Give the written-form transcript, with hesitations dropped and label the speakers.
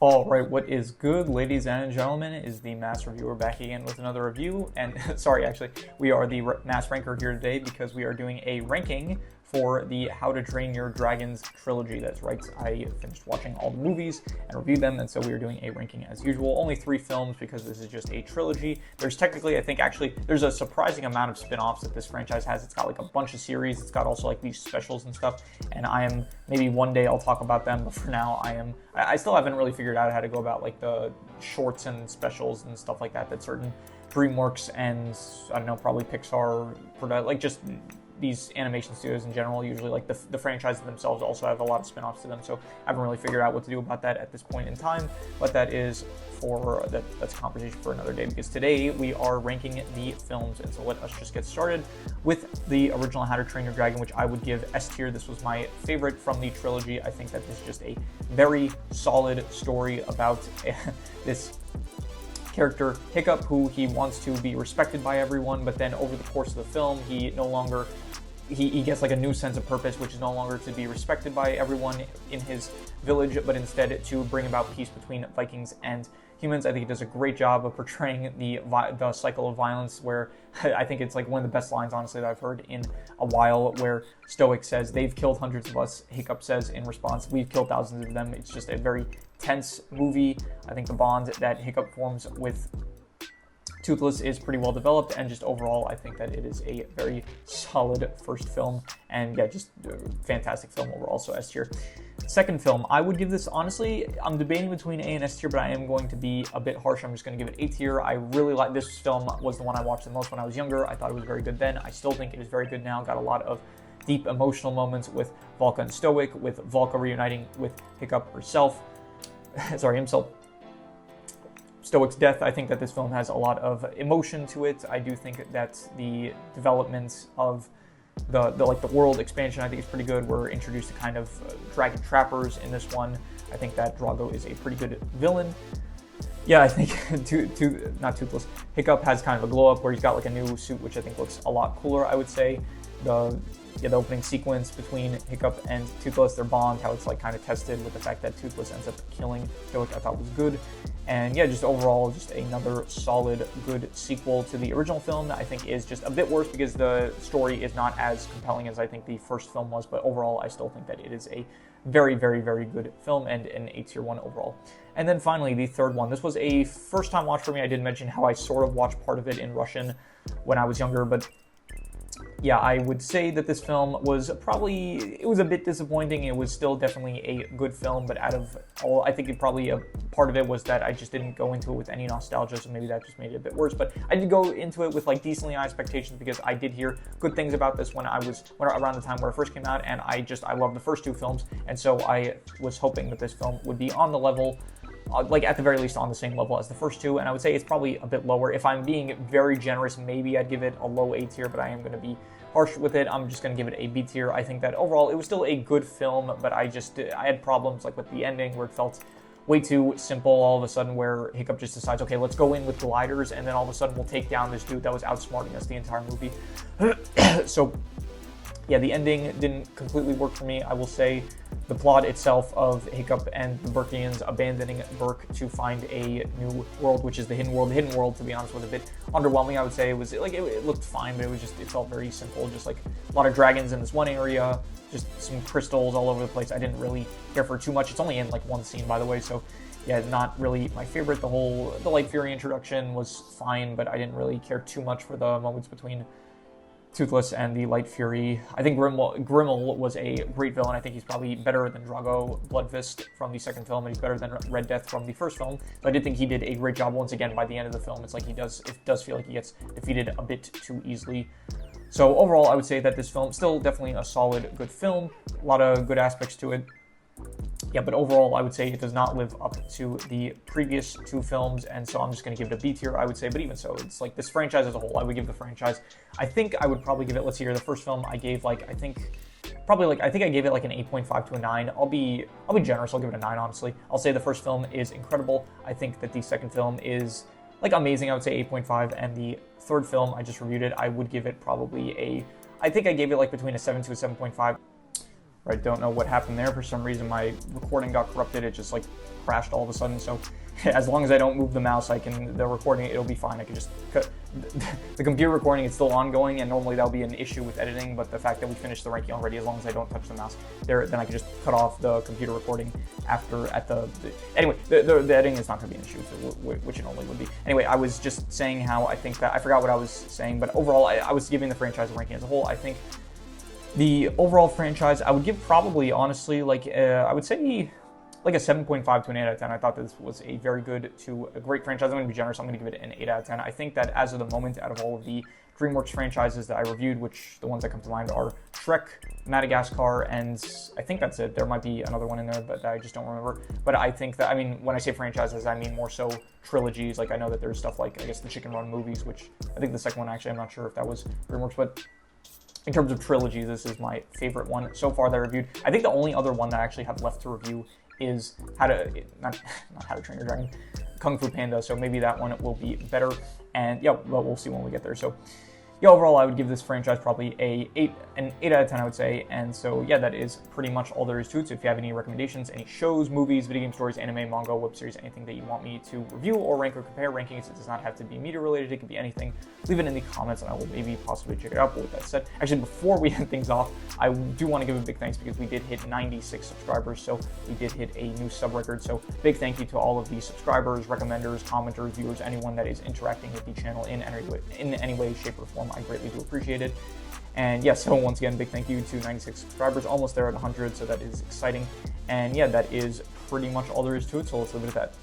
Speaker 1: All right, what is good, ladies and gentlemen, is the Mass Reviewer back again with another review. And sorry, actually, we are the Mass Ranker here today because we are doing a ranking for the How to Train Your Dragons trilogy. That's right, I finished watching all the movies and reviewed them, and so we are doing a ranking as usual. Only 3 films because this is just a trilogy. There's technically, I think, actually, there's a surprising amount of spin-offs that this franchise has. It's got like a bunch of series. It's got also like these specials and stuff, and maybe one day I'll talk about them, but for now I still haven't really figured out how to go about like the shorts and specials and stuff like that certain DreamWorks and, I don't know, probably Pixar, like just these animation studios in general, usually like the franchises themselves also have a lot of spin-offs to them, so I haven't really figured out what to do about that at this point in time, but that's a conversation for another day, because today we are ranking the films. And so let us just get started with the original How to Train Your Dragon, which I would give S tier. This was my favorite from the trilogy. I think that this is just a very solid story about this character Hiccup, who he wants to be respected by everyone, but then over the course of the film he gets like a new sense of purpose, which is no longer to be respected by everyone in his village, but instead to bring about peace between Vikings and humans. I think he does a great job of portraying the cycle of violence, where I think it's like one of the best lines, honestly, that I've heard in a while, where Stoic says, "They've killed hundreds of us." Hiccup says in response, "We've killed thousands of them." It's just a very tense movie. I think the bond that Hiccup forms with Toothless is pretty well developed, and just overall I think that it is a very solid first film, and yeah, just a fantastic film overall, so S tier. Second film, I would give this, honestly, I'm debating between A and S tier, but I am going to be a bit harsh. I'm just going to give it A tier. I really like this film. Was the one I watched the most when I was younger. I thought it was very good then. I still think it is very good now. Got a lot of deep emotional moments with Volka and Stoic, with Volka reuniting with Hiccup himself. Stoic's death. I think that this film has a lot of emotion to it. I do think that the development of the world expansion, I think, is pretty good. We're introduced to kind of dragon trappers in this one. I think that Drago is a pretty good villain. Yeah, I think not Toothless. Hiccup has kind of a glow up where he's got like a new suit, which I think looks a lot cooler, I would say. The opening sequence between Hiccup and Toothless, their bond, how it's like kind of tested with the fact that Toothless ends up killing Stoic, I thought was good. And yeah, just overall, just another solid, good sequel to the original film that I think is just a bit worse because the story is not as compelling as I think the first film was, but overall, I still think that it is a very, very, very good film and an A tier one overall. And then finally, the third one. This was a first time watch for me. I did mention how I sort of watched part of it in Russian when I was younger, but yeah, I would say that this film was it was a bit disappointing. It was still definitely a good film, but out of all, I think probably a part of it was that I just didn't go into it with any nostalgia, so maybe that just made it a bit worse. But I did go into it with like decently high expectations because I did hear good things about this when around the time where it first came out, and I love the first 2 films, and so I was hoping that this film would be on the level, like at the very least on the same level as the first 2, and I would say it's probably a bit lower. If I'm being very generous, maybe I'd give it a low A tier, but I am going to be harsh with it. I'm just going to give it a B tier. I think that overall it was still a good film, but I had problems like with the ending where it felt way too simple all of a sudden, where Hiccup just decides, okay, let's go in with gliders, and then all of a sudden we'll take down this dude that was outsmarting us the entire movie. So yeah, the ending didn't completely work for me. I will say the plot itself of Hiccup and the Burkians abandoning Burke to find a new world, which is the Hidden World. The Hidden World, to be honest, was a bit underwhelming. I would say it looked fine, but it felt very simple. Just like a lot of dragons in this one area, just some crystals all over the place. I didn't really care for too much. It's only in like one scene, by the way, so yeah, not really my favorite. The Light Fury introduction was fine, but I didn't really care too much for the moments between Toothless and the Light Fury. I think Grimmel was a great villain. I think he's probably better than Drago Bloodfist from the second film, and he's better than Red Death from the first film. So I did think he did a great job once again by the end of the film. It's like it does feel like he gets defeated a bit too easily. So overall, I would say that this film still definitely a solid, good film. A lot of good aspects to it. Yeah, but overall, I would say it does not live up to the previous 2 films, and so I'm just going to give it a B tier, I would say. But even so, it's like this franchise as a whole, I would give the franchise, I think I would probably give it, let's see here, the first film I gave I think I gave it like an 8.5 to a 9. I'll be generous, I'll give it a 9, honestly. I'll say the first film is incredible. I think that the second film is like amazing. I would say 8.5, and the third film, I just reviewed it, I would give it probably I think I gave it like between a 7 to a 7.5. right? Don't know what happened there. For some reason, my recording got corrupted. It just like crashed all of a sudden. So as long as I don't move the mouse, the recording, it'll be fine. I can just cut. The computer recording is still ongoing, and normally that'll be an issue with editing, but the fact that we finished the ranking already, as long as I don't touch the mouse there, then I can just cut off the computer recording anyway, the editing is not going to be an issue, which it normally would be. Anyway, I was just saying how I think that, I forgot what I was saying, but overall, I was giving the franchise a ranking as a whole. I think the overall franchise, I would give probably, honestly, I would say like a 7.5 to an 8 out of 10. I thought this was a very good to a great franchise. I'm going to be generous. I'm going to give it an 8 out of 10. I think that as of the moment, out of all of the DreamWorks franchises that I reviewed, which the ones that come to mind are Shrek, Madagascar, and I think that's it. There might be another one in there, but I just don't remember. But I think that, I mean, when I say franchises, I mean more so trilogies. Like, I know that there's stuff like, I guess, the Chicken Run movies, which I think the second one, actually, I'm not sure if that was DreamWorks, but in terms of trilogy, this is my favorite one so far that I reviewed. I think the only other one that I actually have left to review is not How to Train Your Dragon, Kung Fu Panda, so maybe that one will be better, and yeah, well, we'll see when we get there. So yeah, overall, I would give this franchise probably an 8 out of 10, I would say, and so yeah, that is pretty much all there is to it. So if you have any recommendations, any shows, movies, video game stories, anime, manga, web series, anything that you want me to review or rank or compare rankings, it does not have to be media related, it could be anything, leave it in the comments and I will maybe possibly check it out. But with that said, actually, before we end things off, I do want to give a big thanks because we did hit 96 subscribers, so we did hit a new sub record. So big thank you to all of the subscribers, recommenders, commenters, viewers, anyone that is interacting with the channel in any way, shape, or form. I greatly do appreciate it. And yeah, so once again, big thank you to 96 subscribers, almost there at 100, so that is exciting. And yeah, that is pretty much all there is to it, so let's leave it at that.